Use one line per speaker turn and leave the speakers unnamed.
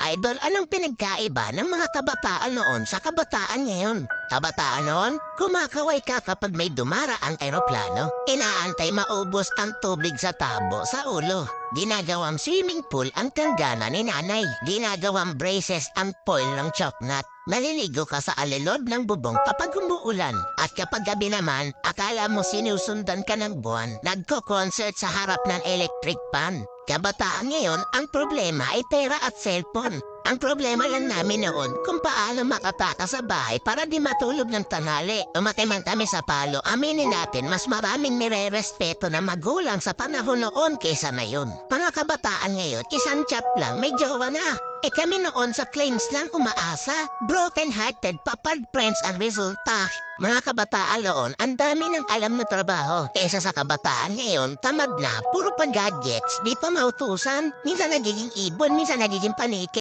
Idol, anong pinagkaiba ng mga kabataan noon sa kabataan ngayon? Kabataan noon, kumakaway ka kapag may dumaraang eroplano. Inaantay maubos ang tubig sa tabo sa ulo. Ginagawang swimming pool ang tanggana ni nanay. Ginagawang braces ang foil ng choknat. Naliligo ka sa alilod ng bubong kapag umuulan. At kapag gabi naman, akala mo sinusundan ka ng buwan. Nagko-concert sa harap ng electric pan. Kabataan ngayon, ang problema ay pera at cellphone. Ang problema lang namin noon kung paano makataka sa bahay para di matulog ng tanghali. Umatay man kami sa palo, aminin natin mas maraming nire-respeto na magulang sa panahon noon kaysa ngayon. Mga kabataan ngayon, isang chat lang, may jowa na. Kami noon sa claims lang umaasa. Broken-hearted, papad friends ang resulta. Mga kabataan noon, ang dami ng alam na trabaho. Kesa sa kabataan ngayon, tamad na, puro pa gadgets, di pa mautusan. Minsan nagiging ibon, minsan nagiging paniki.